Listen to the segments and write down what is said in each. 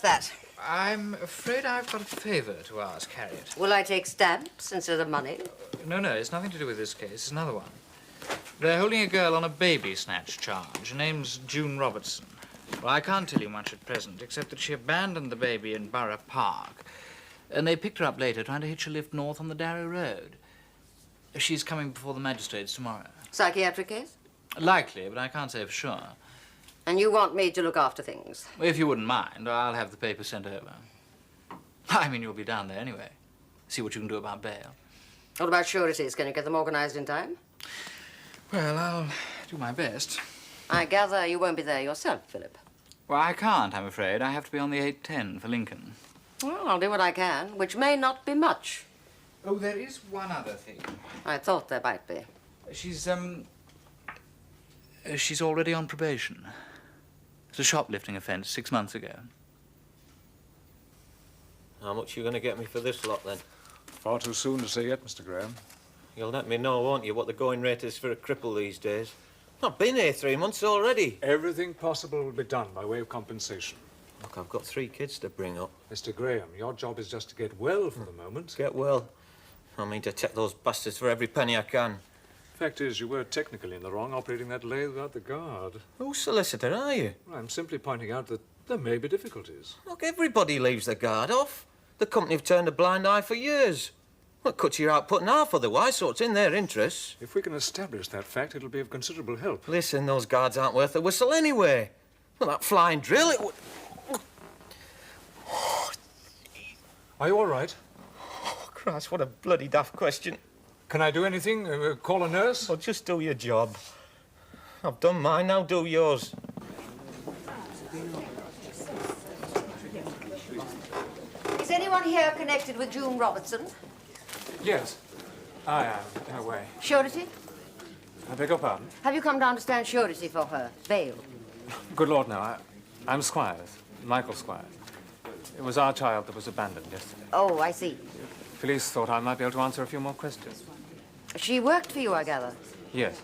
that? I'm afraid I've got a favour to ask, Harriet. Will I take stamps instead of money? No, it's nothing to do with this case. It's another one. They're holding a girl on a baby snatch charge. Her name's June Robertson. Well, I can't tell you much at present, except that she abandoned the baby in Borough Park. And they picked her up later trying to hitch a lift north on the Darrow Road. She's coming before the magistrates tomorrow. Psychiatric case? Likely, but I can't say for sure. And you want me to look after things? If you wouldn't mind, I'll have the paper sent over. I mean, you'll be down there anyway. See what you can do about bail. What about sureties? Can you get them organized in time? Well, I'll do my best. I gather you won't be there yourself, Philip. Well, I can't, I'm afraid. I have to be on the 8:10 for Lincoln. Well, I'll do what I can, which may not be much. Oh, there is one other thing. I thought there might be. She's already on probation. It's a shoplifting offence 6 months ago. How much are you going to get me for this lot, then? Far too soon to say yet, Mr. Graham. You'll let me know, won't you, what the going rate is for a cripple these days? I've been here 3 months already. Everything possible will be done by way of compensation. Look, I've got 3 kids to bring up. Mr. Graham, your job is just to get well for the moment. Get well. I mean to take those bastards for every penny I can. Fact is, you were technically in the wrong operating that lathe without the guard. Whose solicitor are you? Well, I'm simply pointing out that there may be difficulties. Look, everybody leaves the guard off. The company have turned a blind eye for years. Well, it cuts your output in half otherwise, so it's in their interests. If we can establish that fact, it'll be of considerable help. Listen, those guards aren't worth a whistle anyway. Well, that flying drill, it would... Are you all right? Oh, Christ, what a bloody daft question. Can I do anything? Call a nurse? Well, just do your job. I've done mine, now do yours. Is anyone here connected with June Robertson? Yes, I am, in a way. Surety? I beg your pardon? Have you come down to stand surety for her? Bail? Good Lord, no. I'm Squires, Michael Squires. It was our child that was abandoned yesterday. Oh, I see. Police thought I might be able to answer a few more questions. She worked for you, I gather? Yes.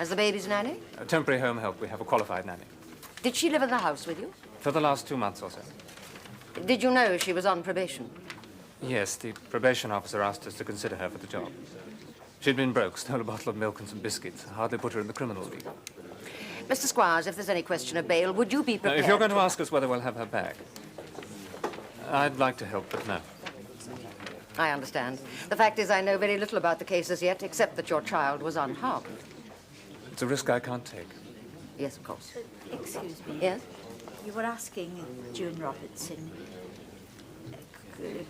As the baby's nanny? A temporary home help. We have a qualified nanny. Did she live in the house with you? For the last 2 months or so. Did you know she was on probation? Yes, the probation officer asked us to consider her for the job. She'd been broke, stole a bottle of milk and some biscuits. Hardly put her in the criminal league. Mr. Squires, if there's any question of bail, would you be prepared? Now, if you're going to ask us whether we'll have her back, I'd like to help, but no. I understand. The fact is, I know very little about the case as yet, except that your child was unharmed. It's a risk I can't take. Yes, of course. Excuse me. Yes? You were asking June Robertson.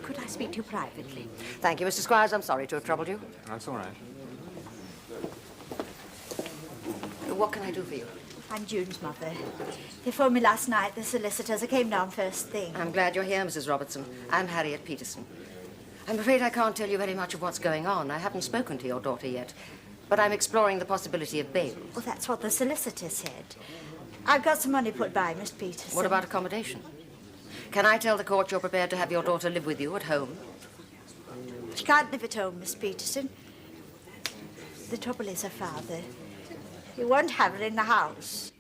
Could I speak to you privately? Thank you, Mr. Squires. I'm sorry to have troubled you. That's all right. What can I do for you? I'm June's mother. They phoned me last night, the solicitors. I came down first thing. I'm glad you're here, Mrs. Robertson. I'm Harriet Peterson. I'm afraid I can't tell you very much of what's going on. I haven't spoken to your daughter yet, but I'm exploring the possibility of bail. Well, that's what the solicitor said. I've got some money put by, Miss Peterson. What about accommodation? Can I tell the court you're prepared to have your daughter live with you at home? She can't live at home, Miss Peterson. The trouble is her father. He won't have her in the house.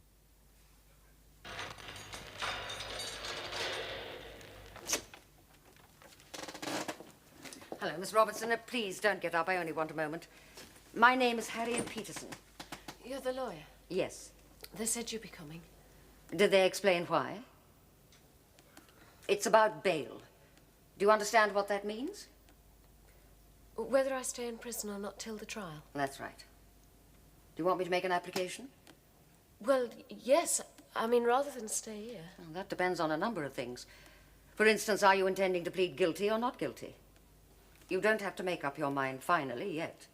Hello, Miss Robertson. Please don't get up. I only want a moment. My name is Harriet Peterson. You're the lawyer? Yes. They said you'd be coming. Did they explain why? It's about bail. Do you understand what that means? Whether I stay in prison or not till the trial. That's right. Do you want me to make an application? Well, yes. I mean, rather than stay here. Well, that depends on a number of things. For instance, are you intending to plead guilty or not guilty? You don't have to make up your mind finally yet.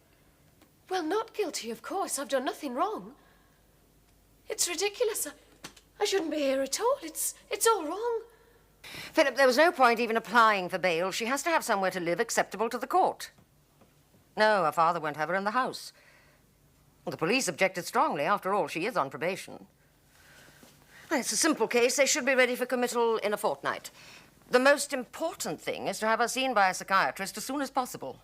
Well, not guilty, of course. I've done nothing wrong. It's ridiculous. I shouldn't be here at all. It's all wrong. Philip, there was no point even applying for bail. She has to have somewhere to live acceptable to the court. No, her father won't have her in the house. Well, the police objected strongly. After all, she is on probation. Well, it's a simple case. They should be ready for committal in a fortnight. The most important thing is to have her seen by a psychiatrist as soon as possible.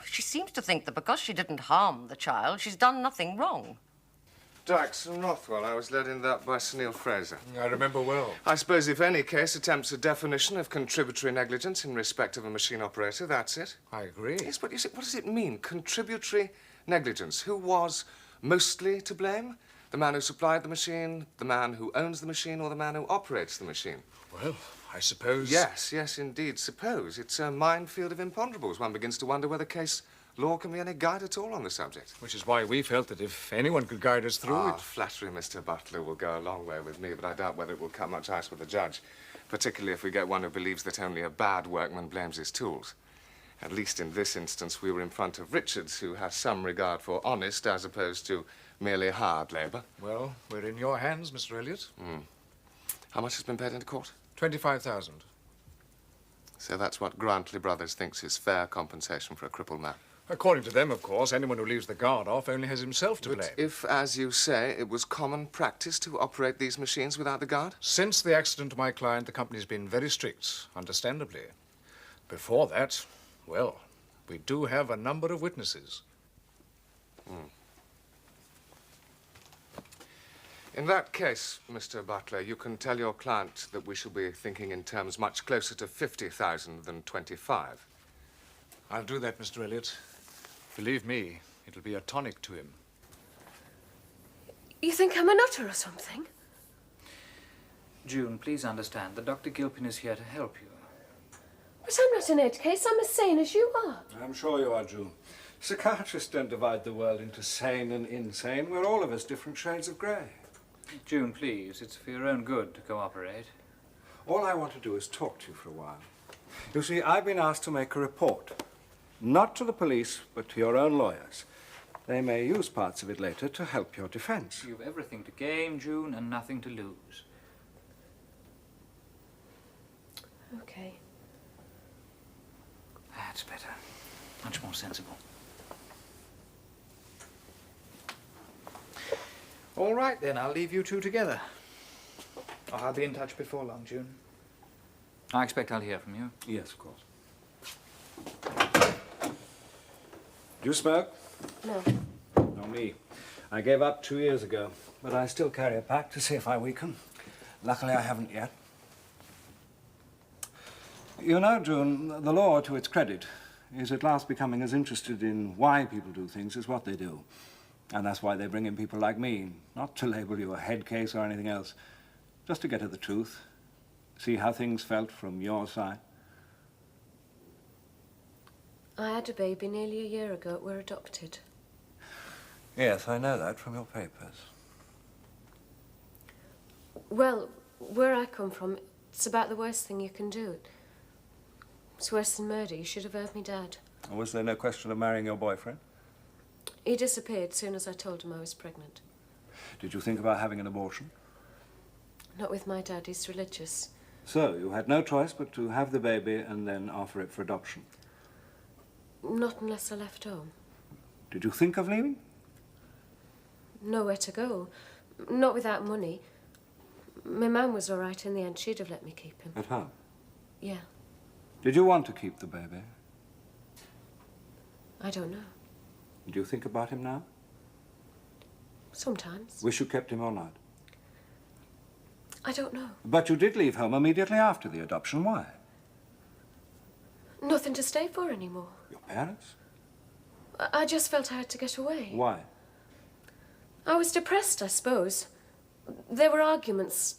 She seems to think that because she didn't harm the child, she's done nothing wrong. Dykes and Rothwell. I was led in that by Sir Neil Fraser. I remember well. I suppose if any case attempts a definition of contributory negligence in respect of a machine operator, that's it. I agree. Yes, but you see, what does it mean, contributory negligence? Who was mostly to blame? The man who supplied the machine, the man who owns the machine, or the man who operates the machine? Well, I suppose... Yes, indeed, suppose. It's a minefield of imponderables. One begins to wonder whether case law can be any guide at all on the subject. Which is why we felt that if anyone could guide us through it... Flattery, Mr. Butler, will go a long way with me, but I doubt whether it will cut much ice with the judge, particularly if we get one who believes that only a bad workman blames his tools. At least in this instance, we were in front of Richards, who has some regard for honest as opposed to merely hard labour. Well, we're in your hands, Mr. Elliot. How much has been paid into court? 25,000. So that's what Grantley Brothers thinks is fair compensation for a crippled man. According to them, of course, anyone who leaves the guard off only has himself to blame. But if, as you say, it was common practice to operate these machines without the guard? Since the accident to my client, the company's been very strict, understandably. Before that, well, we do have a number of witnesses. In that case, Mr. Butler, you can tell your client that we shall be thinking in terms much closer to 50,000 than 25. I'll do that, Mr. Elliot. Believe me, it'll be a tonic to him. You think I'm a nutter or something? June, please understand that Dr. Gilpin is here to help you. But I'm not an Ed case. I'm as sane as you are. I'm sure you are, June. Psychiatrists don't divide the world into sane and insane. We're all of us different shades of grey. June, please, it's for your own good to cooperate. All I want to do is talk to you for a while. You see, I've been asked to make a report. Not to the police, but to your own lawyers. They may use parts of it later to help your defense. You've everything to gain, June, and nothing to lose. Okay. That's better. Much more sensible. All right, then. I'll leave you two together. I'll be in touch before long, June. I expect I'll hear from you. Yes, of course. Do you smoke? No. No, me. I gave up 2 years ago, but I still carry a pack to see if I weaken. Luckily, I haven't yet. You know, June, the law, to its credit, is at last becoming as interested in why people do things as what they do. And that's why they bring in people like me, not to label you a head case or anything else, just to get at the truth, see how things felt from your side. I had a baby nearly a year ago. We're adopted. Yes, I know that from your papers. Well, where I come from, it's about the worst thing you can do. It's worse than murder. You should have heard me, Dad. Was there no question of marrying your boyfriend? He disappeared soon as I told him I was pregnant. Did you think about having an abortion? Not with my dad. He's religious. So you had no choice but to have the baby and then offer it for adoption? Not unless I left home. Did you think of leaving? Nowhere to go. Not without money. My mum was all right in the end. She'd have let me keep him. At home? Yeah. Did you want to keep the baby? I don't know. Do you think about him now? Sometimes. Wish you kept him or not? I don't know. But you did leave home immediately after the adoption. Why? Nothing to stay for anymore. Your parents? I just felt I had to get away. Why? I was depressed, I suppose. There were arguments.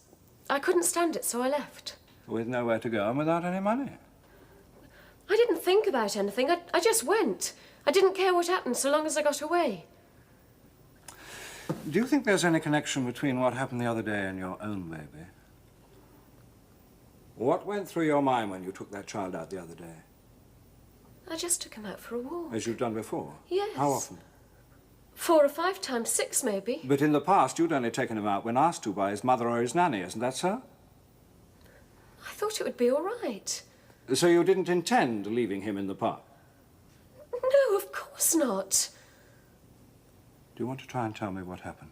I couldn't stand it, so I left. With nowhere to go and without any money? I didn't think about anything. I just went. I didn't care what happened so long as I got away. Do you think there's any connection between what happened the other day and your own baby? What went through your mind when you took that child out the other day? I just took him out for a walk. As you've done before? Yes. How often? 4 or 5 times, 6 maybe. But in the past, you'd only taken him out when asked to by his mother or his nanny, isn't that so? I thought it would be all right. So you didn't intend leaving him in the park? No, of course not. Do you want to try and tell me what happened?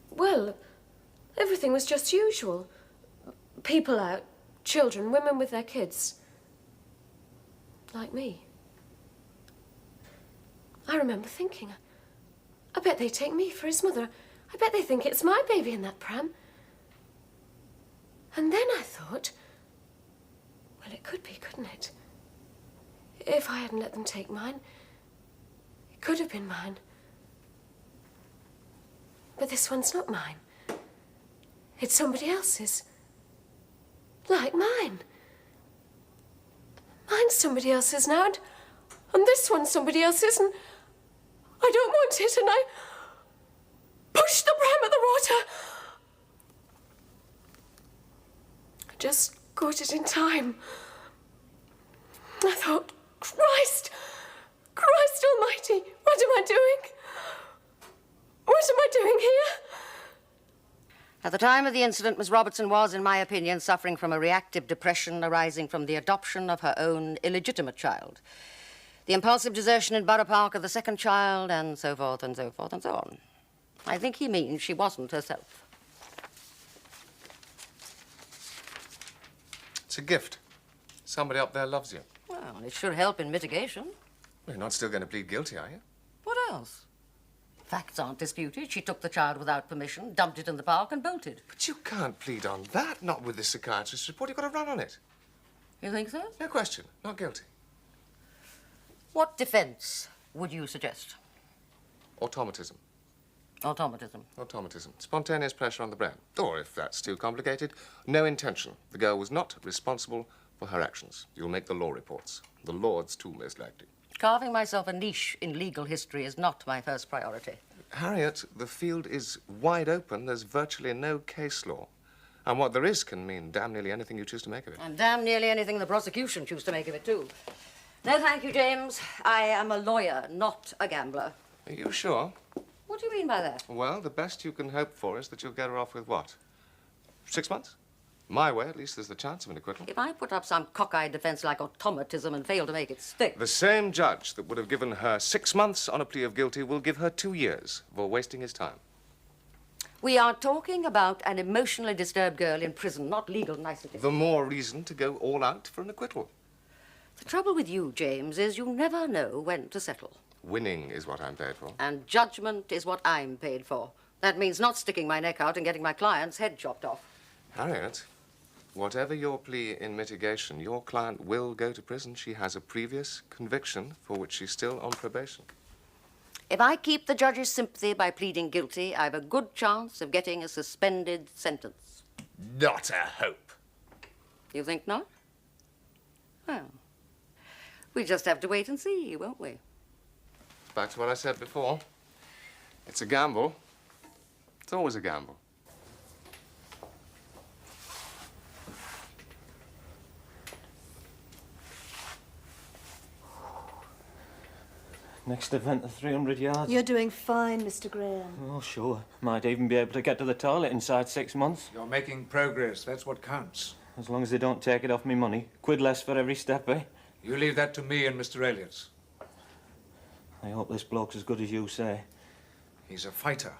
Well, everything was just usual. People out, children, women with their kids. Like me. I remember thinking, I bet they take me for his mother. I bet they think it's my baby in that pram. And then I thought, well, it could be, couldn't it? If I hadn't let them take mine, it could have been mine. But this one's not mine. It's somebody else's. Like mine. Mine's somebody else's now, and this one's somebody else's, and I don't want it, and I pushed the pram at the water. I just caught it in time. I thought, Christ almighty, what am I doing? What am I doing here? At the time of the incident, Miss Robertson was, in my opinion, suffering from a reactive depression arising from the adoption of her own illegitimate child, the impulsive desertion in Borough Park of the second child, and so forth and so forth and so on. I think he means she wasn't herself. It's a gift. Somebody up there loves you. Well, it should help in mitigation. Well, you're not still going to plead guilty, are you? What else? Facts aren't disputed. She took the child without permission, dumped it in the park, and bolted. But you can't plead on that, not with the psychiatrist's report. You've got to run on it. You think so? No question. Not guilty. What defense would you suggest? Automatism. Automatism. Automatism. Spontaneous pressure on the brain. Or, if that's too complicated, no intention. The girl was not responsible for her actions. You'll make the law reports. The Lord's too, most likely. Carving myself a niche in legal history is not my first priority. Harriet, the field is wide open. There's virtually no case law. And what there is can mean damn nearly anything you choose to make of it. And damn nearly anything the prosecution choose to make of it, too. No, thank you, James. I am a lawyer, not a gambler. Are you sure? What do you mean by that? Well, the best you can hope for is that you'll get her off with what? 6 months? My way, at least there's the chance of an acquittal. If I put up some cockeyed defense like automatism and fail to make it stick... The same judge that would have given her 6 months on a plea of guilty will give her 2 years for wasting his time. We are talking about an emotionally disturbed girl in prison, not legal niceties. The more reason to go all out for an acquittal. The trouble with you, James, is you never know when to settle. Winning is what I'm paid for. And judgment is what I'm paid for. That means not sticking my neck out and getting my client's head chopped off. Harriet, whatever your plea in mitigation, your client will go to prison. She has a previous conviction for which she's still on probation. If I keep the judge's sympathy by pleading guilty, I've a good chance of getting a suspended sentence. Not a hope. You think not? Well, we just have to wait and see, won't we? Back to what I said before. It's a gamble. It's always a gamble. Next event of 300 yards. You're doing fine, Mr. Graham. Oh, sure. Might even be able to get to the toilet inside 6 months. You're making progress. That's what counts. As long as they don't take it off me money. Quid less for every step, eh? You leave that to me and Mr. Elliot. I hope this bloke's as good as you say. He's a fighter.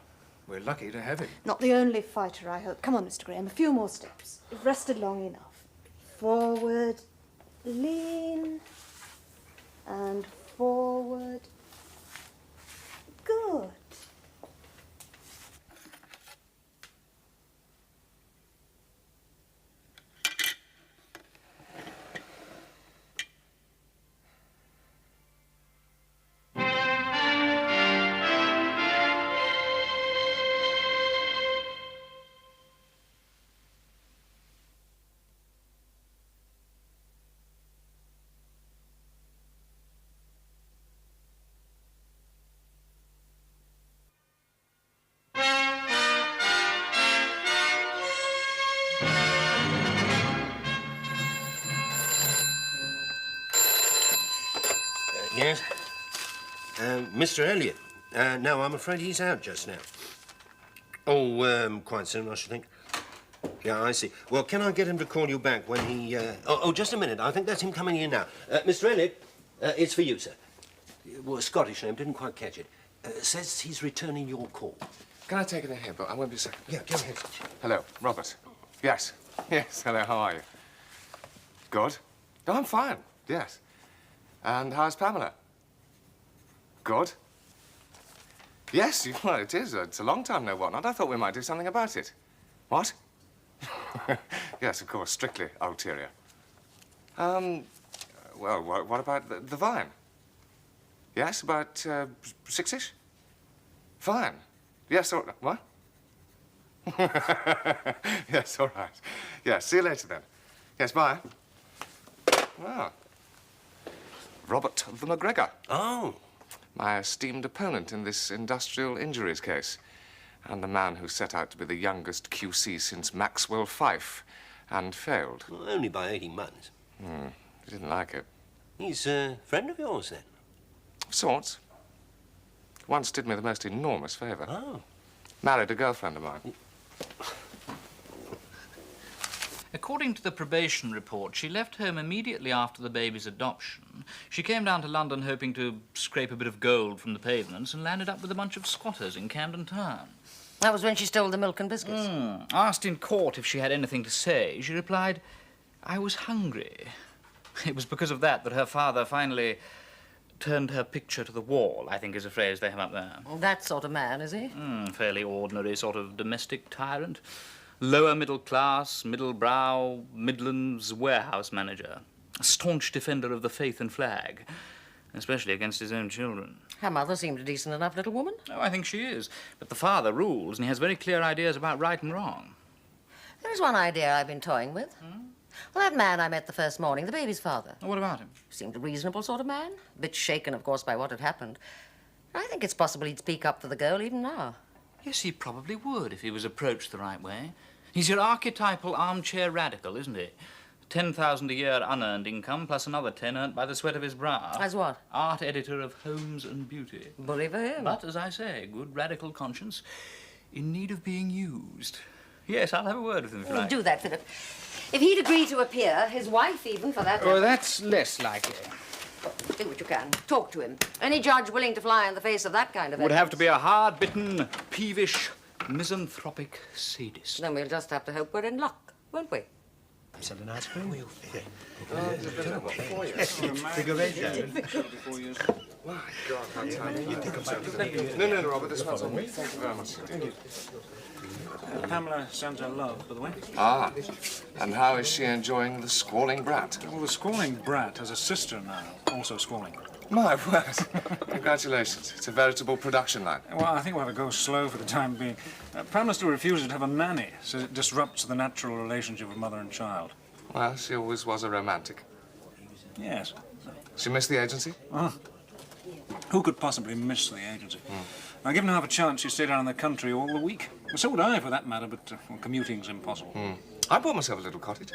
We're lucky to have him. Not the only fighter, I hope. Come on, Mr. Graham, a few more steps. You've rested long enough. Forward, lean, and forward. Good. Yes? Mr. Elliot. No, I'm afraid he's out just now. Oh, quite soon, I should think. Yeah, I see. Well, can I get him to call you back when he... Oh, just a minute. I think that's him coming in now. Mr. Elliot, it's for you, sir. Well, a Scottish name, didn't quite catch it. Says he's returning your call. Can I take it in here, but I won't be a second. Yeah, go ahead. Hello, Robert. Yes. Yes, hello, how are you? Good. No, I'm fine, yes. And how's Pamela? Good. Yes, well, it is. It's a long time no whatnot. I thought we might do something about it. What? Yes, of course, strictly ulterior. Well, what about the vine? Yes, about 6-ish? Fine. Yes, all right. What? Yes, all right. Yes, see you later then. Yes, bye. Well, Robert the McGregor. Oh. My esteemed opponent in this industrial injuries case. And the man who set out to be the youngest QC since Maxwell Fyfe and failed. Well, only by 18 months. He didn't like it. He's a friend of yours, then? Of sorts. Once did me the most enormous favour. Oh. Married a girlfriend of mine. According to the probation report, she left home immediately after the baby's adoption. She came down to London hoping to scrape a bit of gold from the pavements and landed up with a bunch of squatters in Camden Town. That was when she stole the milk and biscuits. Asked in court if she had anything to say, she replied, "I was hungry." It was because of that that her father finally turned her picture to the wall, I think is a phrase they have up there. That sort of man, is he? Fairly ordinary sort of domestic tyrant. Lower middle class, middle brow, Midlands warehouse manager. A staunch defender of the faith and flag, especially against his own children. Her mother seemed a decent enough little woman. Oh, I think she is. But the father rules, and he has very clear ideas about right and wrong. There's one idea I've been toying with. Well, that man I met the first morning, the baby's father. What about him? Seemed a reasonable sort of man. A bit shaken, of course, by what had happened. I think it's possible he'd speak up for the girl even now. Yes, he probably would if he was approached the right way. He's your archetypal armchair radical, isn't he? 10,000 a year unearned income, plus another 10 earned by the sweat of his brow. As what? Art editor of Homes and Beauty. Bully for him. But, as I say, good radical conscience, in need of being used. Yes, I'll have a word with him if you like. Do that, Philip. If he'd agree to appear, his wife even, for that... Oh, that's less likely. Do what you can. Talk to him. Any judge willing to fly in the face of that kind of Would have to be a hard-bitten, peevish, misanthropic sadist. Then we'll just have to hope we're in luck, won't we? Is that an ice cream? My God, how tiny. No, Robert, this one's on me. Thank you very much indeed. Pamela sends her love, by the way. Ah, and how is she enjoying the squalling brat? Well, the squalling brat has a sister now, also squalling. My word. Congratulations. It's a veritable production line. Well, I think we'll have to go slow for the time being. Pamela still refuses to have a nanny, says it disrupts the natural relationship of mother and child. Well, she always was a romantic. Yes. She missed the agency? Who could possibly miss the agency? Now, given half a chance, she stayed down in the country all the week. Well, so would I, for that matter, but well, commuting's impossible. I bought myself a little cottage.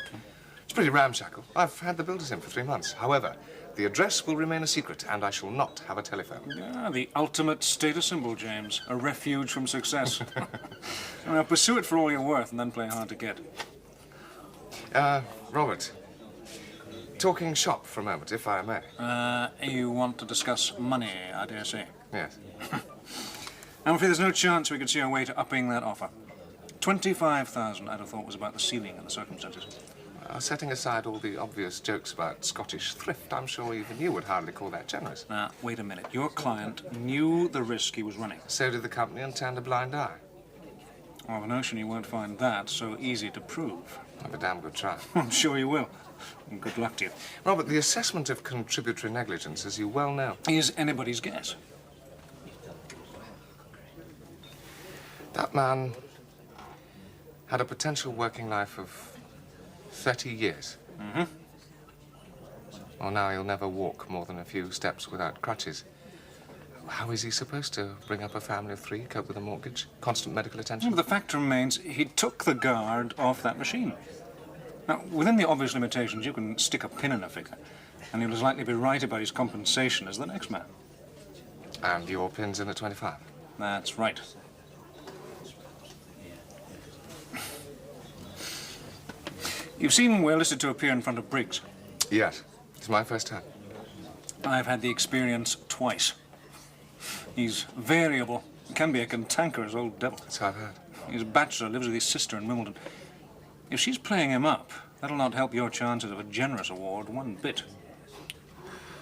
It's pretty ramshackle. I've had the builders in for 3 months. However, the address will remain a secret, and I shall not have a telephone. Yeah, the ultimate status symbol, James. A refuge from success. Now, pursue it for all you're worth, and then play hard to get. Robert, talking shop for a moment, if I may. You want to discuss money, I dare say. Yes. I'm afraid there's no chance we could see our way to upping that offer. 25,000, I'd have thought, was about the ceiling in the circumstances. Setting aside all the obvious jokes about Scottish thrift, I'm sure even you would hardly call that generous. Now, wait a minute. Your client knew the risk he was running. So did the company and turned a blind eye. Well, the notion you won't find that so easy to prove. Have a damn good try. I'm sure you will. And good luck to you. Robert, the assessment of contributory negligence, as you well know, is anybody's guess. That man had a potential working life of 30 years. Well, now he'll never walk more than a few steps without crutches. How is he supposed to bring up a family of 3, cope with a mortgage, constant medical attention? But the fact remains, he took the guard off that machine. Now, within the obvious limitations, you can stick a pin in a figure, and he'll as likely be right about his compensation as the next man. And your pin's in at 25? That's right. You've seen we're listed to appear in front of Briggs. Yes. It's my first time. I've had the experience twice. He's variable. Can be a cantankerous old devil. That's how I've heard. He's a bachelor, lives with his sister in Wimbledon. If she's playing him up, that'll not help your chances of a generous award one bit.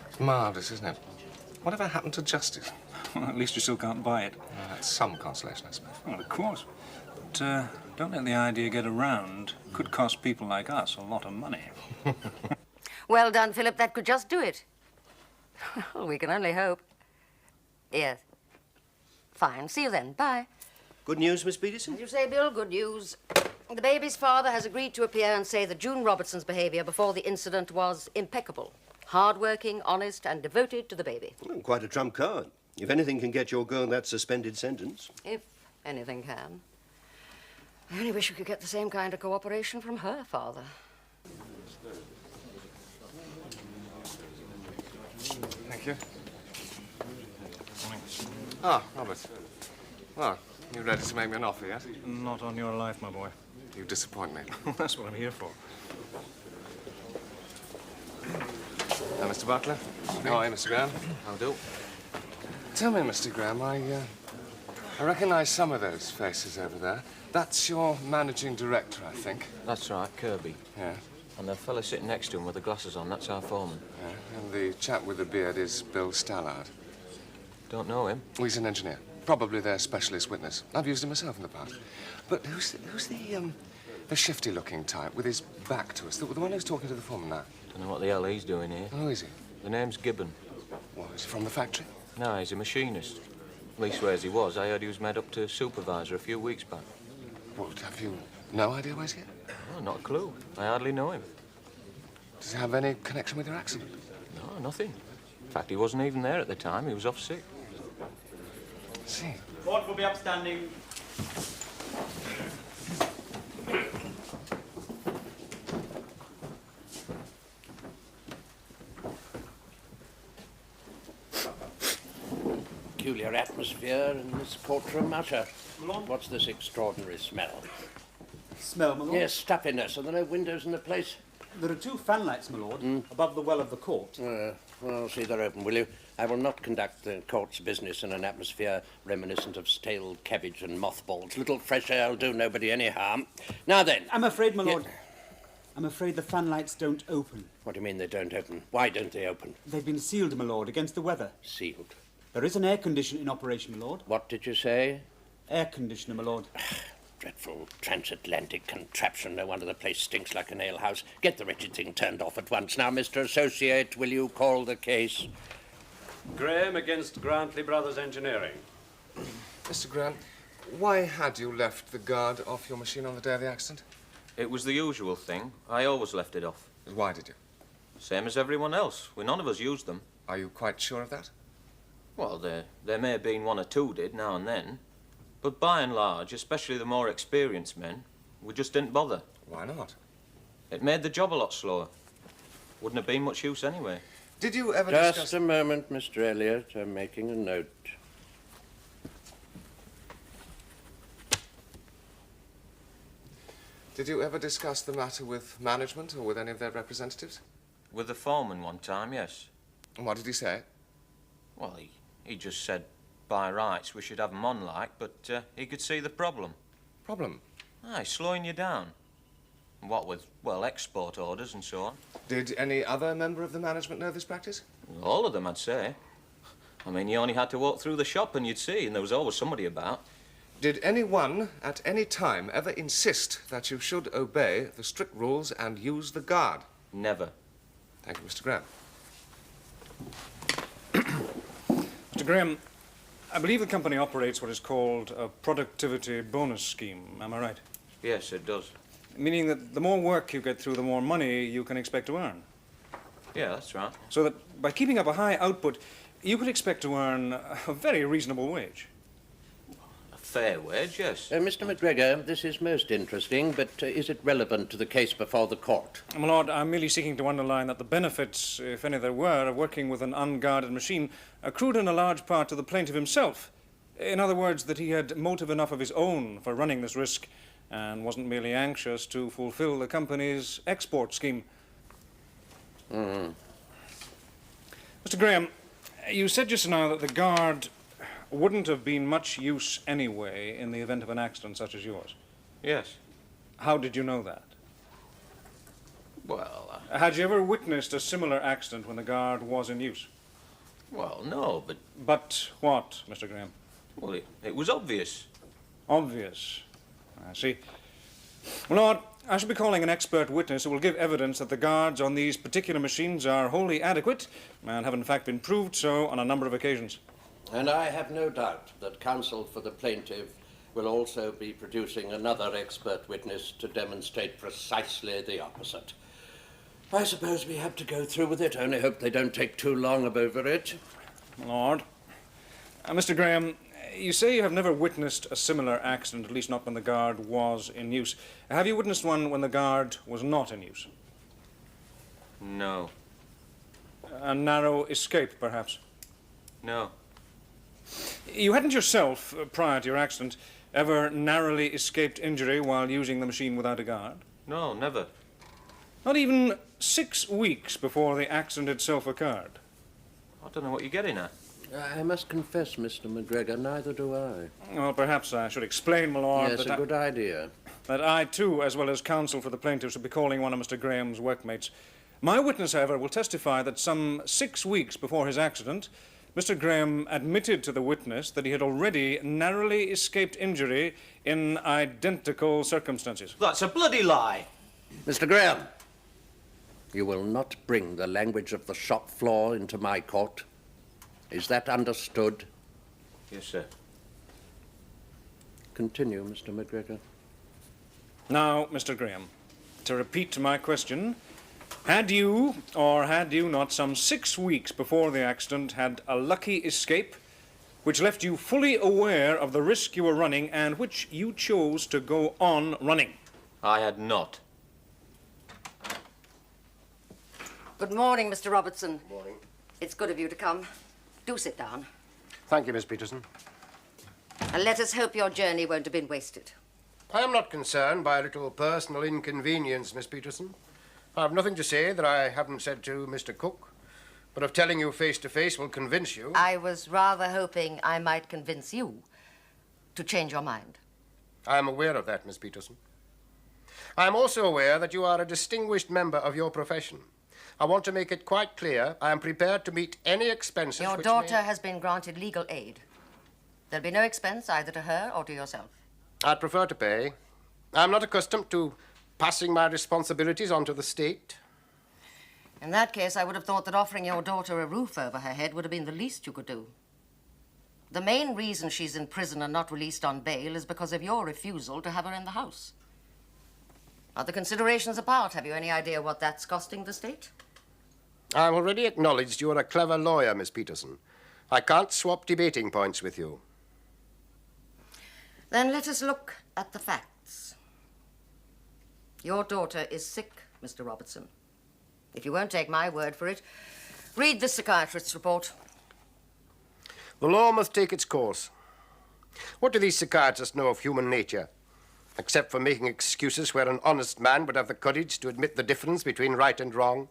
It's marvellous, isn't it? Whatever happened to justice? Well, at least you still can't buy it. Well, that's some consolation, I suppose. Well, of course. But don't let the idea get around. It could cost people like us a lot of money. Well done, Philip. That could just do it. Well, we can only hope. Yes. Fine. See you then. Bye. Good news, Miss Peterson? As you say, Bill, good news. The baby's father has agreed to appear and say that June Robertson's behaviour before the incident was impeccable. Hard-working, honest, and devoted to the baby. Well, quite a trump card. If anything can get your girl that suspended sentence. If anything can. I only wish we could get the same kind of cooperation from her father. Thank you. Ah, Robert. Well, you ready to make me an offer yet? Not on your life, my boy. You disappoint me. That's what I'm here for. Now, Mr. Butler. How are you, Mr. Graham? How do? Tell me, Mr. Graham, I recognise some of those faces over there. That's your managing director, I think. That's right, Kirby. Yeah. And the fella sitting next to him with the glasses on, that's our foreman. Yeah. And the chap with the beard is Bill Stallard. Don't know him. Well, he's an engineer. Probably their specialist witness. I've used him myself in the past. But who's the shifty-looking type with his back to us? The one who's talking to the foreman now? Don't know what the hell he's doing here. Who is he? The name's Gibbon. What, is he from the factory? No, he's a machinist. Leastways he was. I heard he was made up to supervisor a few weeks back. Well, have you no idea where he's here? Oh, not a clue. I hardly know him. Does he have any connection with your accident? No, nothing. In fact, he wasn't even there at the time. He was off sick. See. Court will be upstanding. Peculiar atmosphere in this courtroom, Usher. What's this extraordinary smell? Smell, my lord? Yes, stuffiness. Are there no windows in the place? There are 2 fanlights, my lord, above the well of the court. Well, see they're open, will you? I will not conduct the court's business in an atmosphere reminiscent of stale cabbage and mothballs. Little fresh air will do nobody any harm. Now then. I'm afraid, my lord, I'm afraid the fanlights don't open. What do you mean they don't open? Why don't they open? They've been sealed, my lord, against the weather. Sealed? There is an air conditioner in operation, my lord. What did you say? Air conditioner, my lord. Dreadful transatlantic contraption. No wonder the place stinks like an alehouse. Get the wretched thing turned off at once. Now, Mr. Associate, will you call the case? Graham against Grantley Brothers Engineering. Mr. Graham, why had you left the guard off your machine on the day of the accident? It was the usual thing. I always left it off. Why did you? Same as everyone else. None of us used them. Are you quite sure of that? Well, there may have been 1 or 2 did now and then. But by and large, especially the more experienced men, we just didn't bother. Why not? It made the job a lot slower. Wouldn't have been much use anyway. Did you ever Just a moment, Mr. Elliot. I'm making a note. Did you ever discuss the matter with management or with any of their representatives? With the foreman one time, yes. And what did he say? Well, he just said, by rights, we should have 'em on like, but he could see the problem. Problem? Aye, slowing you down. What with, well, export orders and so on. Did any other member of the management know this practice? All of them, I'd say. I mean, you only had to walk through the shop and you'd see, and there was always somebody about. Did anyone at any time ever insist that you should obey the strict rules and use the guard? Never. Thank you, Mr. Graham. Mr. Graham, I believe the company operates what is called a productivity bonus scheme. Am I right? Yes, it does. Meaning that the more work you get through, the more money you can expect to earn. Yeah, that's right. So that by keeping up a high output, you could expect to earn a very reasonable wage. A fair wage, yes. Mr. McGregor, this is most interesting, but is it relevant to the case before the court? My lord, I'm merely seeking to underline that the benefits, if any there were, of working with an unguarded machine accrued in a large part to the plaintiff himself. In other words, that he had motive enough of his own for running this risk and wasn't merely anxious to fulfill the company's export scheme. Mm-hmm. Mr. Graham, you said just now that the guard wouldn't have been much use anyway in the event of an accident such as yours. Yes. How did you know that? Well, Had you ever witnessed a similar accident when the guard was in use? Well, no, but... But what, Mr. Graham? Well, it was obvious. Obvious. I see. Well, Lord, I shall be calling an expert witness who will give evidence that the guards on these particular machines are wholly adequate and have in fact been proved so on a number of occasions. And I have no doubt that counsel for the plaintiff will also be producing another expert witness to demonstrate precisely the opposite. I suppose we have to go through with it. Only hope they don't take too long over it. Lord. Mr. Graham, you say you have never witnessed a similar accident, at least not when the guard was in use. Have you witnessed one when the guard was not in use? No. A narrow escape, perhaps? No. You hadn't yourself, prior to your accident, ever narrowly escaped injury while using the machine without a guard? No, never. Not even 6 weeks before the accident itself occurred? I don't know what you're getting at. I must confess, Mr. McGregor, neither do I. Well, perhaps I should explain, my lord, Yes, a good idea. That I, too, as well as counsel for the plaintiff, should be calling one of Mr. Graham's workmates. My witness, however, will testify that some 6 weeks before his accident, Mr. Graham admitted to the witness that he had already narrowly escaped injury in identical circumstances. That's a bloody lie. Mr. Graham, you will not bring the language of the shop floor into my court. Is that understood? Yes, sir. Continue, Mr. McGregor. Now, Mr. Graham, to repeat my question, had you, or had you not, some 6 weeks before the accident, had a lucky escape which left you fully aware of the risk you were running and which you chose to go on running? I had not. Good morning, Mr. Robertson. Good morning. It's good of you to come. Do sit down. Thank you, Miss Peterson. And let us hope your journey won't have been wasted. I am not concerned by a little personal inconvenience, Miss Peterson. I have nothing to say that I haven't said to Mr. Cook, but of telling you face to face will convince you. I was rather hoping I might convince you to change your mind. I am aware of that, Miss Peterson. I am also aware that you are a distinguished member of your profession. I want to make it quite clear I am prepared to meet any expenses Your which daughter has been granted legal aid. There'll be no expense either to her or to yourself. I'd prefer to pay. I'm not accustomed to passing my responsibilities on to the state. In that case, I would have thought that offering your daughter a roof over her head would have been the least you could do. The main reason she's in prison and not released on bail is because of your refusal to have her in the house. Other considerations apart, have you any idea what that's costing the state? I've already acknowledged you are a clever lawyer, Miss Peterson. I can't swap debating points with you. Then let us look at the facts. Your daughter is sick, Mr. Robertson. If you won't take my word for it, read the psychiatrist's report. The law must take its course. What do these psychiatrists know of human nature, except for making excuses where an honest man would have the courage to admit the difference between right and wrong?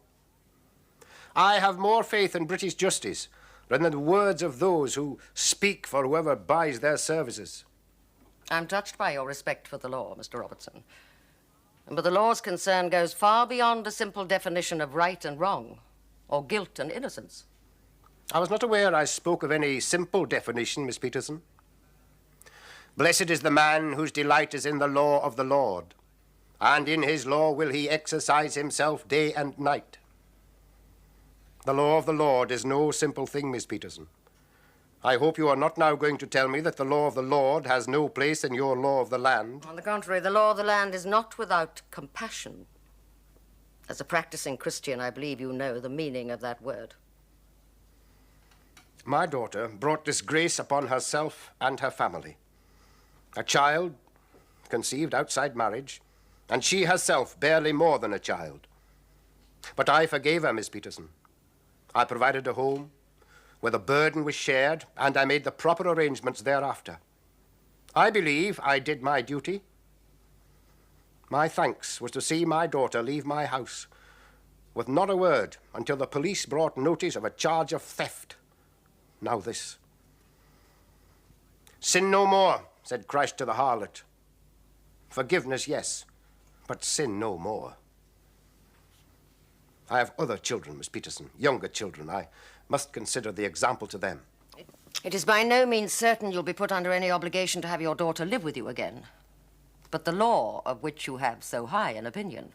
I have more faith in British justice than in the words of those who speak for whoever buys their services. I'm touched by your respect for the law, Mr. Robertson. But the law's concern goes far beyond a simple definition of right and wrong, or guilt and innocence. I was not aware I spoke of any simple definition, Miss Peterson. Blessed is the man whose delight is in the law of the Lord, and in his law will he exercise himself day and night. The law of the Lord is no simple thing, Miss Peterson. I hope you are not now going to tell me that the law of the Lord has no place in your law of the land. On the contrary, the law of the land is not without compassion. As a practicing Christian, I believe you know the meaning of that word. My daughter brought disgrace upon herself and her family. A child conceived outside marriage, and she herself barely more than a child. But I forgave her, Miss Peterson. I provided a home where the burden was shared, and I made the proper arrangements thereafter. I believe I did my duty. My thanks was to see my daughter leave my house with not a word until the police brought notice of a charge of theft. Now this. Sin no more, said Christ to the harlot. Forgiveness, yes, but sin no more. I have other children, Miss Peterson, younger children. I must consider the example to them. It is by no means certain you'll be put under any obligation to have your daughter live with you again. But the law, of which you have so high an opinion,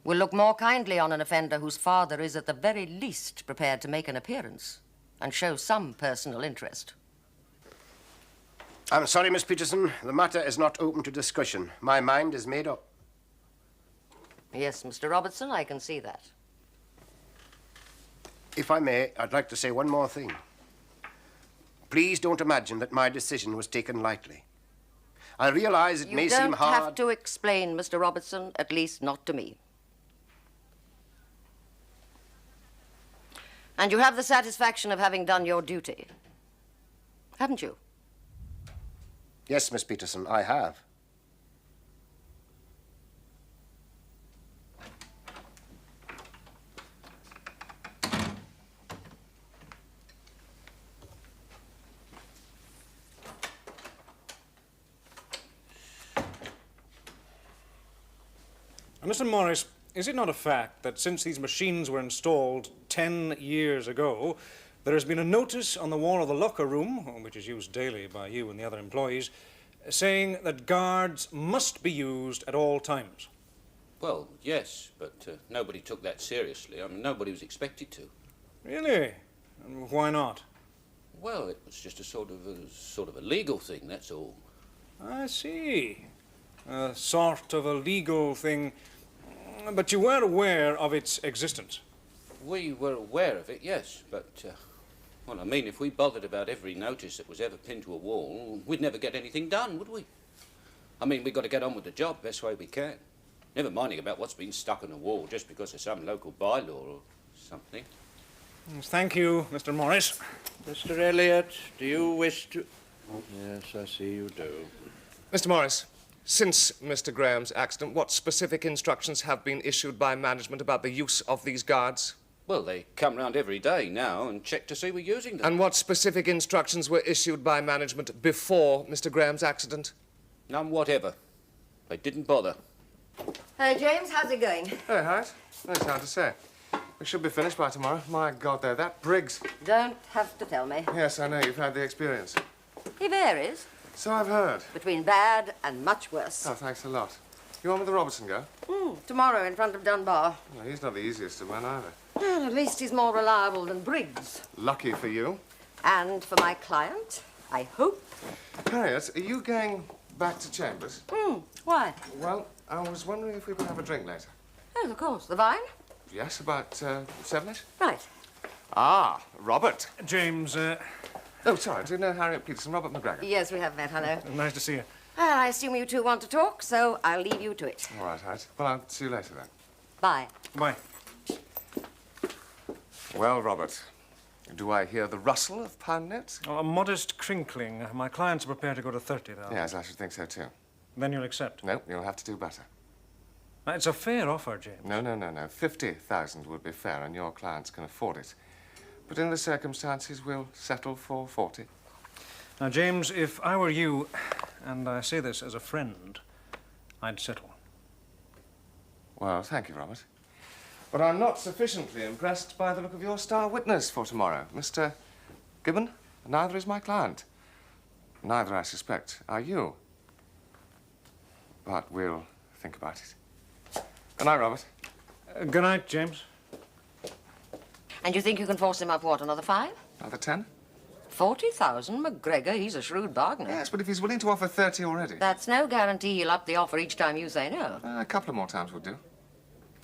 will look more kindly on an offender whose father is at the very least prepared to make an appearance and show some personal interest. I'm sorry, Miss Peterson. The matter is not open to discussion. My mind is made up. Yes, Mr. Robertson, I can see that. If I may, I'd like to say one more thing. Please don't imagine that my decision was taken lightly. I realize it may seem hard... You don't have to explain, Mr. Robertson, at least not to me. And you have the satisfaction of having done your duty, haven't you? Yes, Miss Peterson, I have. Mr. Morris, is it not a fact that since these machines were installed 10 years ago, there has been a notice on the wall of the locker room, which is used daily by you and the other employees, saying that guards must be used at all times? Well, yes, but nobody took that seriously. I mean, nobody was expected to. Really? And why not? Well, it was just a sort of a legal thing, that's all. I see. A sort of a legal thing. But you were aware of its existence? We were aware of it, yes, but, well, I mean, if we bothered about every notice that was ever pinned to a wall, we'd never get anything done, would we? I mean, we've got to get on with the job best way we can. Never minding about what's been stuck on the wall just because of some local bylaw or something. Yes, thank you, Mr. Morris. Mr. Elliot, do you wish to... Yes, I see you do. Mr. Morris, since Mr. Graham's accident, what specific instructions have been issued by management about the use of these guards? Well, they come round every day now and check to see we're using them. And what specific instructions were issued by management before Mr. Graham's accident? None whatever. They didn't bother. Hey, James, how's it going? Hey, Harriet. That's hard to say. We should be finished by tomorrow. My God, though, that Briggs... Don't have to tell me. Yes, I know. You've had the experience. He varies. So I've heard. Between bad and much worse. Oh, thanks a lot. You on with the Robertson girl? Tomorrow in front of Dunbar. Well, he's not the easiest to run either. Well, at least he's more reliable than Briggs. Lucky for you. And for my client, I hope. Harriet, are you going back to Chambers? Why? Well, I was wondering if we could have a drink later. Oh, of course. The vine? Yes, about 7-ish. Right. Ah, Robert. James, Oh, sorry, do you know Harriet Peterson, Robert McGregor? Yes, we have met. Hello. Nice to see you. Well, I assume you two want to talk, so I'll leave you to it. All right, Harriet. Well, I'll see you later then. Bye. Bye. Well, Robert, do I hear the rustle of pound notes? Oh, a modest crinkling. My clients are prepared to go to 30,000. Yes, I should think so too. Then you'll accept? No, you'll have to do better. It's a fair offer, James. No. 50,000 would be fair, and your clients can afford it. But in the circumstances, we'll settle for 40. Now, James, if I were you, and I say this as a friend, I'd settle. Well, thank you, Robert. But I'm not sufficiently impressed by the look of your star witness for tomorrow, Mr. Gibbon. Neither is my client. Neither, I suspect, are you. But we'll think about it. Good night, Robert. Good night, James. And you think you can force him up, what, another 5? Another 10? 40,000? McGregor, he's a shrewd bargainer. Yes, but if he's willing to offer 30 already... That's no guarantee he'll up the offer each time you say no. A couple of more times would do.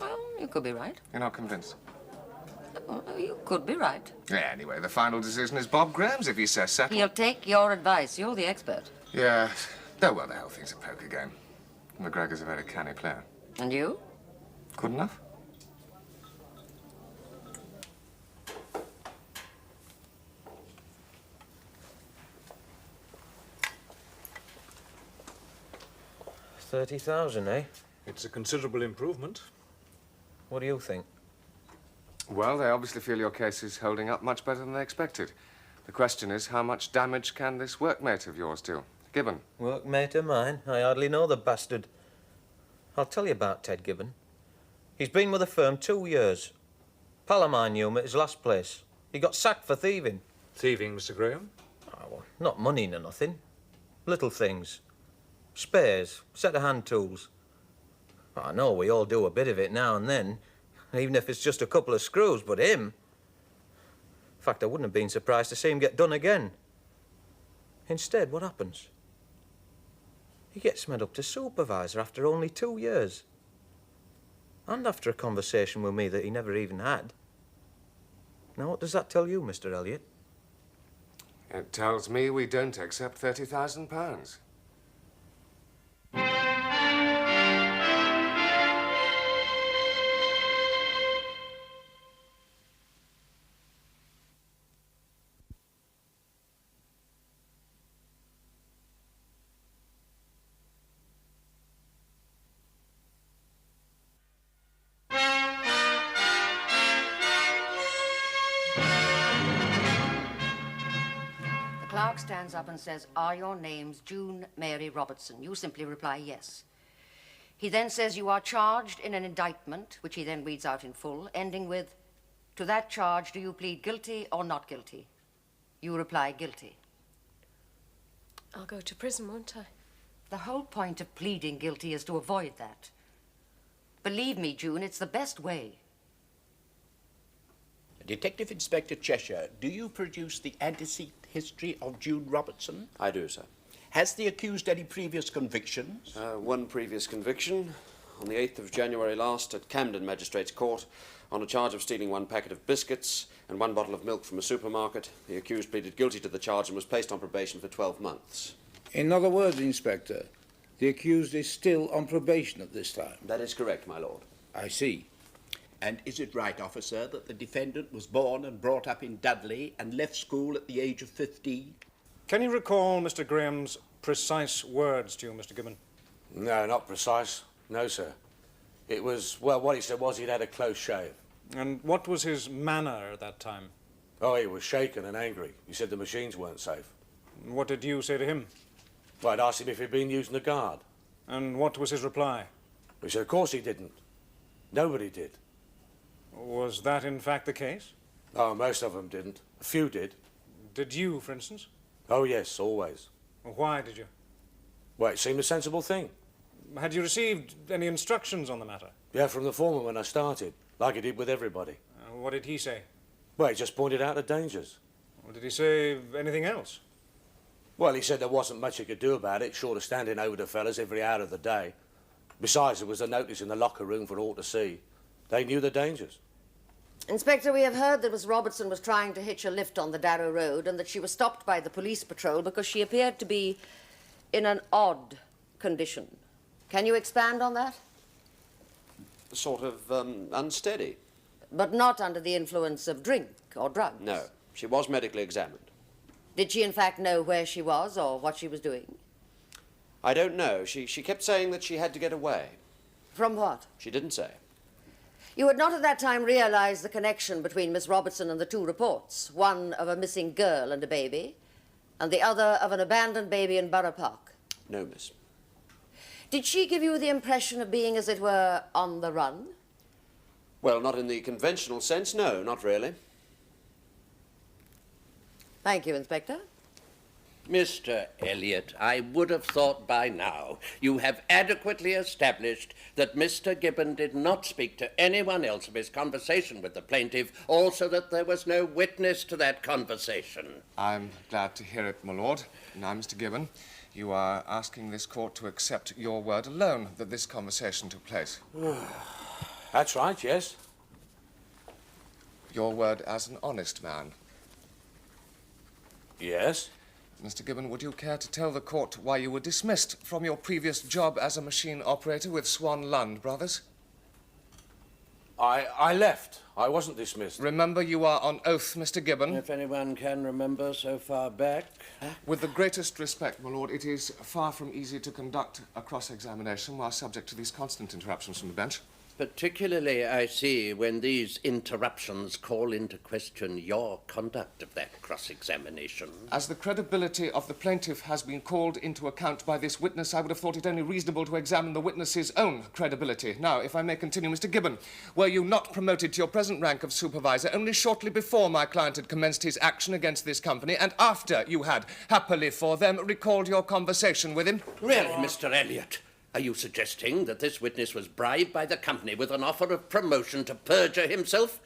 Well, you could be right. You're not convinced? Well, you could be right. Yeah, anyway, the final decision is Bob Graham's if he says settle. He'll take your advice. You're the expert. Yeah. Oh, well, the whole thing's a poker game. McGregor's a very canny player. And you? Good enough? $30,000, eh? It's a considerable improvement. What do you think? Well, they obviously feel your case is holding up much better than they expected. The question is, how much damage can this workmate of yours do? Gibbon. Workmate of mine? I hardly know the bastard. I'll tell you about Ted Gibbon. He's been with the firm 2 years. Pal of mine knew him at his last place. He got sacked for thieving. Thieving, Mr. Graham? Oh, well, not money nor nothing. Little things. Spares, set of hand tools. I know we all do a bit of it now and then, even if it's just a couple of screws, but him... In fact, I wouldn't have been surprised to see him get done again. Instead, what happens? He gets made up to supervisor after only 2 years. And after a conversation with me that he never even had. Now, what does that tell you, Mr. Elliot? It tells me we don't accept £30,000. The clerk stands up and says, "Are your names June Mary Robertson?" You simply reply yes. He then says you are charged in an indictment, which he then reads out in full, ending with, "To that charge, do you plead guilty or not guilty?" You reply guilty. I'll go to prison, won't I? The whole point of pleading guilty is to avoid that. Believe me, June, it's the best way. Detective Inspector Cheshire, do you produce the antecedent history of June Robertson? I do, sir. Has the accused any previous convictions? One previous conviction on the 8th of January last at Camden Magistrates Court on a charge of stealing 1 packet of biscuits and 1 bottle of milk from a supermarket. The accused pleaded guilty to the charge and was placed on probation for 12 months. In other words, Inspector, the accused is still on probation at this time? That is correct, my lord. I see. And is it right, officer, that the defendant was born and brought up in Dudley and left school at the age of 15? Can you recall Mr. Graham's precise words to you, Mr. Gibbon? No, not precise. No, sir. It was, well, what he said was he'd had a close shave. And what was his manner at that time? Oh, he was shaken and angry. He said the machines weren't safe. What did you say to him? Well, I'd asked him if he'd been using the guard. And what was his reply? He said, of course he didn't. Nobody did. Was that in fact the case? Oh, most of them didn't. A few did. Did you, for instance? Oh, yes, always. Why did you? Well, it seemed a sensible thing. Had you received any instructions on the matter? Yeah, from the foreman when I started, like he did with everybody. What did he say? Well, he just pointed out the dangers. Well, did he say anything else? Well, he said there wasn't much he could do about it, short of standing over the fellas every hour of the day. Besides, there was a notice in the locker room for all to see. They knew the dangers. Inspector, we have heard that Miss Robertson was trying to hitch a lift on the Darrow Road and that she was stopped by the police patrol because she appeared to be in an odd condition. Can you expand on that? Sort of unsteady. But not under the influence of drink or drugs? No. She was medically examined. Did she in fact know where she was or what she was doing? I don't know. She kept saying that she had to get away. From what? She didn't say. You had not at that time realized the connection between Miss Robertson and the 2 reports, one of a missing girl and a baby, and the other of an abandoned baby in Borough Park? No, miss. Did she give you the impression of being, as it were, on the run? Well, not in the conventional sense, no, not really. Thank you, Inspector. Mr. Elliot, I would have thought by now you have adequately established that Mr. Gibbon did not speak to anyone else of his conversation with the plaintiff, also that there was no witness to that conversation. I'm glad to hear it, my lord. Now, Mr. Gibbon, you are asking this court to accept your word alone that this conversation took place. That's right, yes. Your word as an honest man. Yes. Mr. Gibbon, would you care to tell the court why you were dismissed from your previous job as a machine operator with Swan Lund Brothers? I left. I wasn't dismissed. Remember, you are on oath, Mr. Gibbon. If anyone can remember so far back. With the greatest respect, my lord, it is far from easy to conduct a cross-examination while subject to these constant interruptions from the bench. Particularly, I see, when these interruptions call into question your conduct of that cross-examination. As the credibility of the plaintiff has been called into account by this witness, I would have thought it only reasonable to examine the witness's own credibility. Now, if I may continue, Mr. Gibbon, were you not promoted to your present rank of supervisor only shortly before my client had commenced his action against this company, and after you had, happily for them, recalled your conversation with him? Really, Mr. Elliot? Are you suggesting that this witness was bribed by the company with an offer of promotion to perjure himself?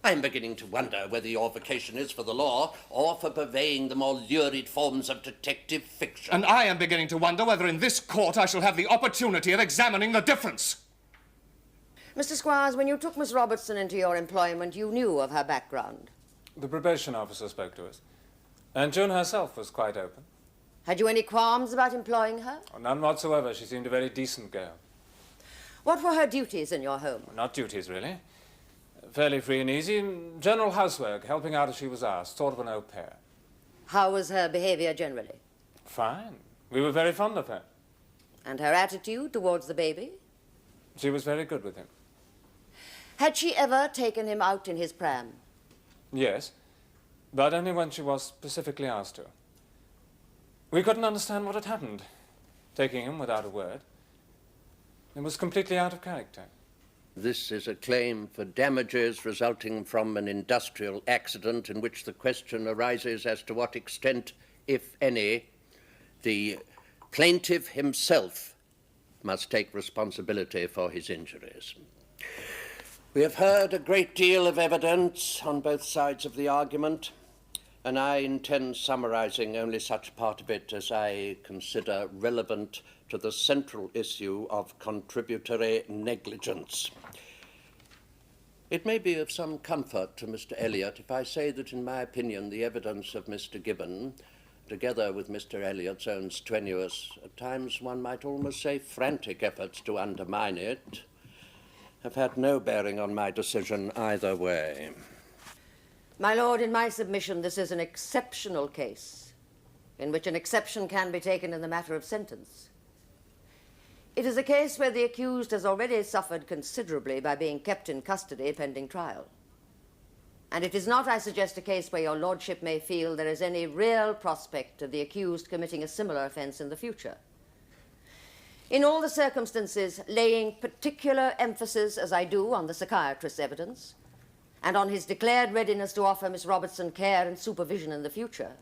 I'm beginning to wonder whether your vocation is for the law or for purveying the more lurid forms of detective fiction. And I am beginning to wonder whether in this court I shall have the opportunity of examining the difference. Mr. Squires, when you took Miss Robertson into your employment, you knew of her background. The probation officer spoke to us. And June herself was quite open. Had you any qualms about employing her? Oh, none whatsoever. She seemed a very decent girl. What were her duties in your home? Not duties, really. Fairly free and easy. General housework, helping out as she was asked. Sort of an au pair. How was her behavior generally? Fine. We were very fond of her. And her attitude towards the baby? She was very good with him. Had she ever taken him out in his pram? Yes, but only when she was specifically asked to. We couldn't understand what had happened, taking him without a word. It was completely out of character. This is a claim for damages resulting from an industrial accident in which the question arises as to what extent, if any, the plaintiff himself must take responsibility for his injuries. We have heard a great deal of evidence on both sides of the argument, and I intend summarizing only such part of it as I consider relevant to the central issue of contributory negligence. It may be of some comfort to Mr. Elliot if I say that, in my opinion, the evidence of Mr. Gibbon, together with Mr. Elliot's own strenuous, at times one might almost say frantic efforts to undermine it, have had no bearing on my decision either way. My lord, in my submission, this is an exceptional case in which an exception can be taken in the matter of sentence. It is a case where the accused has already suffered considerably by being kept in custody pending trial. And it is not, I suggest, a case where your lordship may feel there is any real prospect of the accused committing a similar offence in the future. In all the circumstances, laying particular emphasis, as I do, on the psychiatrist's evidence, and on his declared readiness to offer Miss Robertson care and supervision in the future,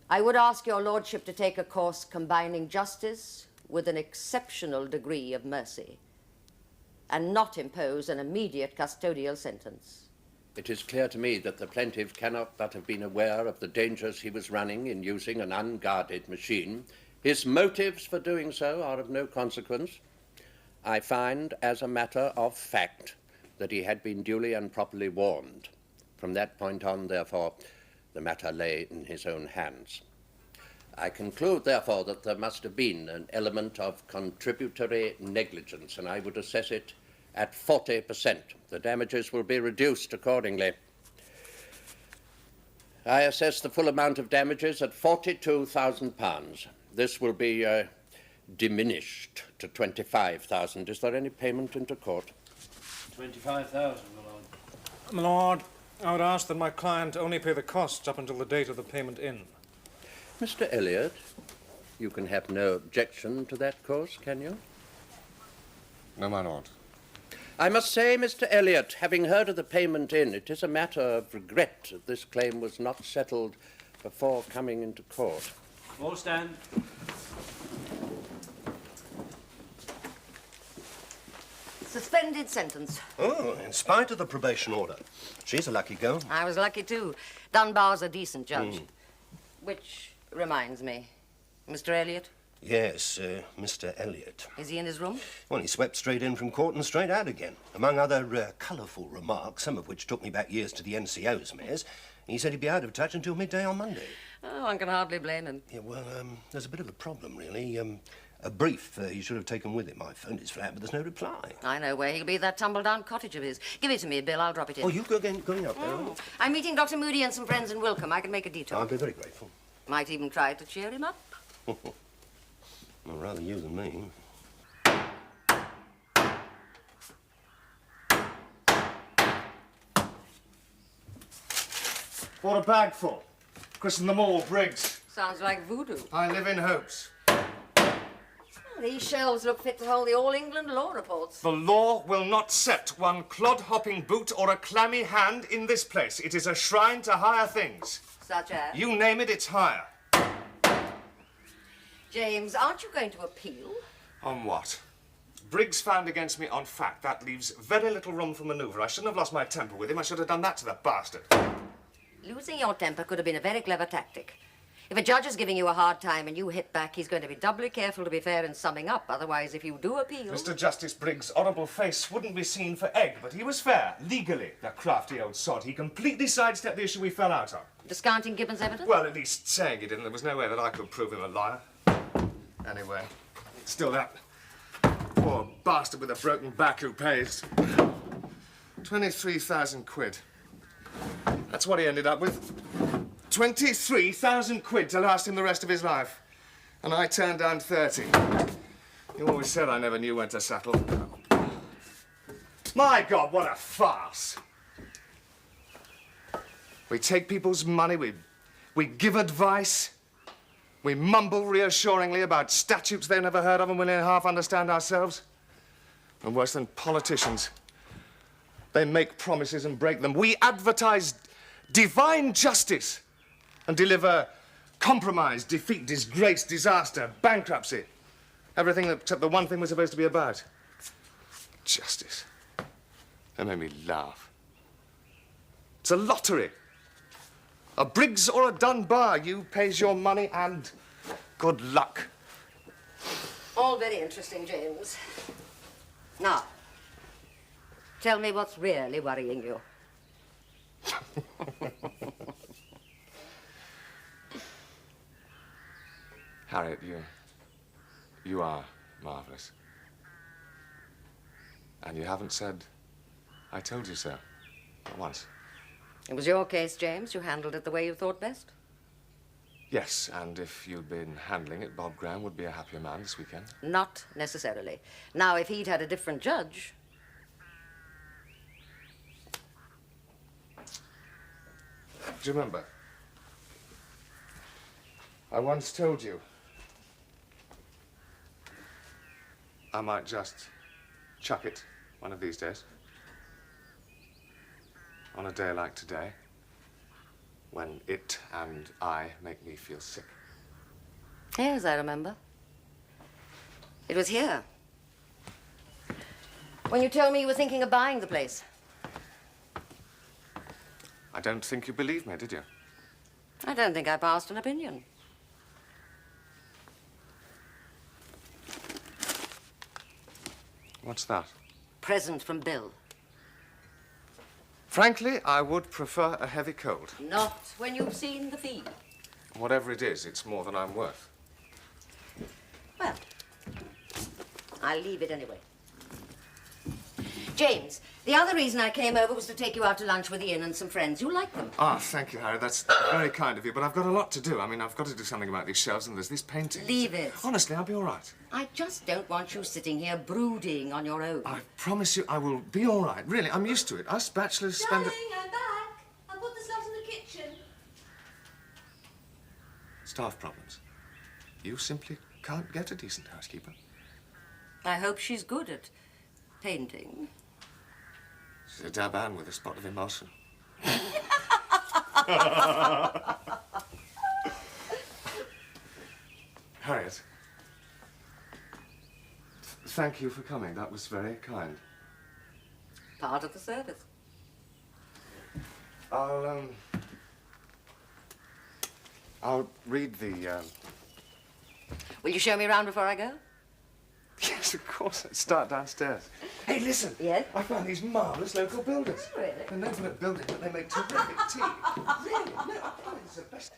I would ask your lordship to take a course combining justice with an exceptional degree of mercy, and not impose an immediate custodial sentence. It is clear to me that the plaintiff cannot but have been aware of the dangers he was running in using an unguarded machine. His motives for doing so are of no consequence. I find, as a matter of fact, that he had been duly and properly warned. From that point on, therefore, the matter lay in his own hands. I conclude, therefore, that there must have been an element of contributory negligence, and I would assess it at 40%. The damages will be reduced accordingly. I assess the full amount of damages at £42,000. This will be diminished to £25,000. Is there any payment into court? 25,000, my lord. My lord, I would ask that my client only pay the costs up until the date of the payment in. Mr. Elliot, you can have no objection to that course, can you? No, my lord. I must say, Mr. Elliot, having heard of the payment in, it is a matter of regret that this claim was not settled before coming into court. All stand. Suspended sentence. Oh, in spite of the probation order. She's a lucky girl. I was lucky, too. Dunbar's a decent judge. Which reminds me, Mr. Elliot? Yes, Mr. Elliot. Is he in his room? Well, he swept straight in from court and straight out again. Among other colourful remarks, some of which took me back years to the NCO's mares, he said he'd be out of touch until midday on Monday. Oh, one can hardly blame him. Yeah, well, there's a bit of a problem, really. A brief he should have taken with him. I phoned his flat, but there's no reply. I know where he'll be, that tumble-down cottage of his. Give it to me, Bill. I'll drop it in. Oh, you going up there? I'm meeting Dr. Moody and some friends in Wilcombe. I can make a detour. I'd be very grateful. Might even try to cheer him up. Well, rather you than me. Bought a bag full. Christened them all Briggs. Sounds like voodoo. I live in hopes. These shelves look fit to hold the All England law reports. The law will not set one clod-hopping boot or a clammy hand in this place. It is a shrine to higher things. Such as? You name it, it's higher. James, aren't you going to appeal? On what? Briggs found against me on fact. That leaves very little room for manoeuvre. I shouldn't have lost my temper with him. I should have done that to the bastard. Losing your temper could have been a very clever tactic. If a judge is giving you a hard time and you hit back, he's going to be doubly careful to be fair in summing up. Otherwise, if you do appeal... Mr. Justice Briggs' honourable face wouldn't be seen for egg, but he was fair, legally, the crafty old sod. He completely sidestepped the issue we fell out on. Discounting Gibbon's evidence? Well, at least saying he didn't. There was no way that I could prove him a liar. Anyway, still that poor bastard with a broken back who pays 23,000 quid. That's what he ended up with. 23,000 quid to last him the rest of his life. And I turned down 30. You always said I never knew when to settle. My God, what a farce. We take people's money, we give advice, we mumble reassuringly about statutes they've never heard of and we only half understand ourselves. And worse than politicians, they make promises and break them. We advertise divine justice and deliver compromise, defeat, disgrace, disaster, bankruptcy. Everything except the one thing we're supposed to be about. Justice. That made me laugh. It's a lottery. A Briggs or a Dunbar. You pays your money and good luck. All very interesting, James. Now, tell me what's really worrying you. Harriet, you are marvellous. And you haven't said, I told you so, not once. It was your case, James. You handled it the way you thought best. Yes, and if you'd been handling it, Bob Graham would be a happier man this weekend. Not necessarily. Now, if he'd had a different judge... Do you remember? I once told you I might just chuck it one of these days. On a day like today, when it and I make me feel sick. Yes, I remember. It was here. When you told me you were thinking of buying the place. I don't think you believed me, did you? I don't think I passed an opinion. What's that? Present from Bill. Frankly, I would prefer a heavy cold. Not when you've seen the fee. Whatever it is, it's more than I'm worth. Well, I'll leave it anyway. James, the other reason I came over was to take you out to lunch with Ian and some friends. You like them? Ah, thank you, Harry. That's very kind of you, but I've got a lot to do. I mean, I've got to do something about these shelves, and there's this painting. Leave it. Honestly, I'll be all right. I just don't want you sitting here brooding on your own. I promise you I will be all right. Really, I'm used to it. Us bachelors spend... Darling, I'm back. I'll put the stuff in the kitchen. Staff problems. You simply can't get a decent housekeeper. I hope she's good at painting. She's a dab hand with a spot of emulsion. Harriet, thank you for coming. That was very kind. Part of the service. I'll read the, Will you show me around before I go? Yes, of course. Let's start downstairs. Hey, listen. Yes? I found these marvellous local builders. Really? They're known for their building, but they make terrific tea. Really? No, I promise it's the best.